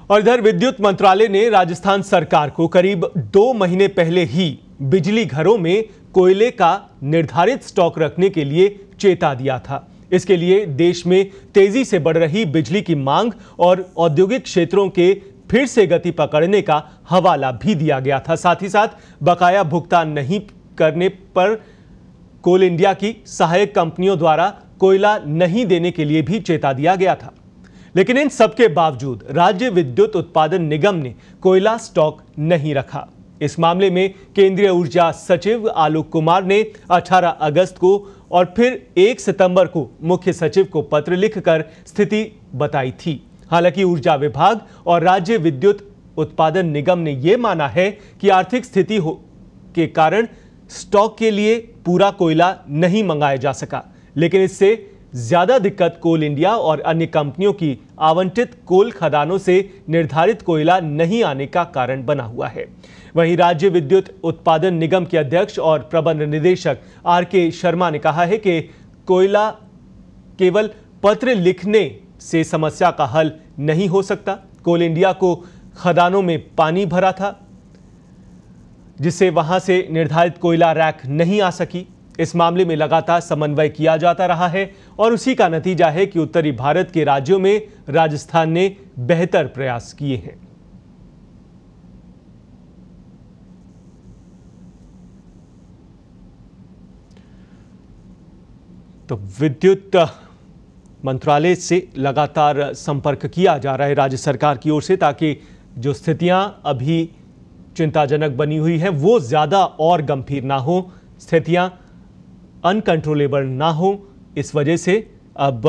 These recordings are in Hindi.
और इधर विद्युत मंत्रालय ने राजस्थान सरकार को करीब 2 महीने पहले ही बिजली घरों में कोयले का निर्धारित स्टॉक रखने के लिए चेता दिया था। इसके लिए देश में तेजी से बढ़ रही बिजली की मांग और औद्योगिक क्षेत्रों के फिर से गति पकड़ने का हवाला भी दिया गया था। साथ ही साथ बकाया भुगतान नहीं करने पर कोल इंडिया की सहायक कंपनियों द्वारा कोयला नहीं देने के लिए भी चेता दिया गया था। लेकिन इन सबके बावजूद राज्य विद्युत उत्पादन निगम ने कोयला स्टॉक नहीं रखा। इस मामले में केंद्रीय ऊर्जा सचिव आलोक कुमार ने 18 अगस्त को और फिर 1 सितंबर को मुख्य सचिव को पत्र लिखकर स्थिति बताई थी। हालांकि ऊर्जा विभाग और राज्य विद्युत उत्पादन निगम ने यह माना है कि आर्थिक स्थिति के कारण स्टॉक के लिए पूरा कोयला नहीं मंगाया जा सका, लेकिन इससे ज्यादा दिक्कत कोल इंडिया और अन्य कंपनियों की आवंटित कोल खदानों से निर्धारित कोयला नहीं आने का कारण बना हुआ है। वहीं राज्य विद्युत उत्पादन निगम के अध्यक्ष और प्रबंध निदेशक आर.के. शर्मा ने कहा है कि कोयला केवल पत्र लिखने से समस्या का हल नहीं हो सकता। कोल इंडिया को खदानों में पानी भरा था, जिससे वहां से निर्धारित कोयला रैक नहीं आ सकी। इस मामले में लगातार समन्वय किया जाता रहा है और उसी का नतीजा है कि उत्तरी भारत के राज्यों में राजस्थान ने बेहतर प्रयास किए हैं। तो विद्युत मंत्रालय से लगातार संपर्क किया जा रहा है राज्य सरकार की ओर से, ताकि जो स्थितियां अभी चिंताजनक बनी हुई है वो ज्यादा और गंभीर ना हो, स्थितियां अनकंट्रोलेबल ना हो। इस वजह से अब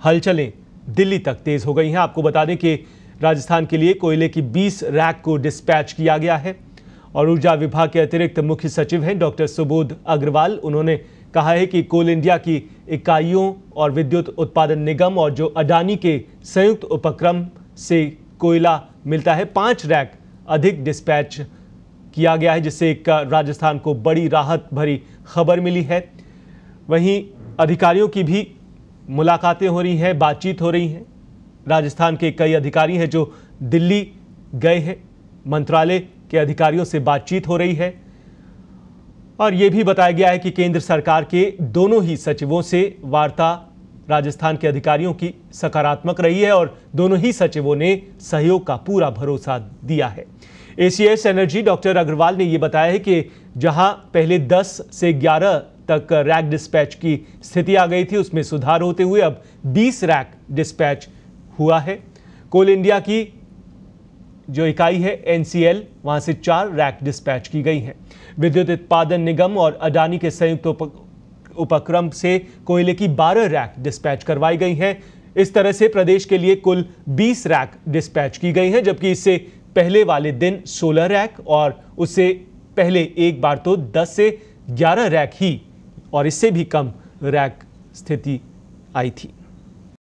हलचलें दिल्ली तक तेज हो गई हैं। आपको बता दें कि राजस्थान के लिए कोयले की 20 रैक को डिस्पैच किया गया है और ऊर्जा विभाग के अतिरिक्त मुख्य सचिव हैं डॉक्टर सुबोध अग्रवाल। उन्होंने कहा है कि कोल इंडिया की इकाइयों और विद्युत उत्पादन निगम और जो अडानी के संयुक्त उपक्रम से कोयला मिलता है, 5 रैक अधिक डिस्पैच किया गया है, जिससे एक राजस्थान को बड़ी राहत भरी खबर मिली है। वहीं अधिकारियों की भी मुलाकातें हो रही हैं, बातचीत हो रही है। राजस्थान के कई अधिकारी हैं जो दिल्ली गए हैं, मंत्रालय के अधिकारियों से बातचीत हो रही है और यह भी बताया गया है कि केंद्र सरकार के दोनों ही सचिवों से वार्ता राजस्थान के अधिकारियों की सकारात्मक रही है और दोनों ही सचिवों ने सहयोग का पूरा भरोसा दिया है। एसीएस एनर्जी डॉक्टर अग्रवाल ने यह बताया है कि जहां पहले 10 से 11 तक रैक डिस्पैच की स्थिति आ गई थी, उसमें सुधार होते हुए अब 20 रैक डिस्पैच हुआ है। कोल इंडिया की जो इकाई है एनसीएल, वहां से 4 रैक डिस्पैच की गई हैं। विद्युत उत्पादन निगम और अडानी के संयुक्त उपक्रम से कोयले की 12 रैक डिस्पैच करवाई गई हैं। इस तरह से प्रदेश के लिए कुल 20 रैक डिस्पैच की गई हैं, जबकि इससे पहले वाले दिन 16 रैक और उससे पहले एक बार तो 10 से 11 रैक ही और इससे भी कम रैक स्थिति आई थी।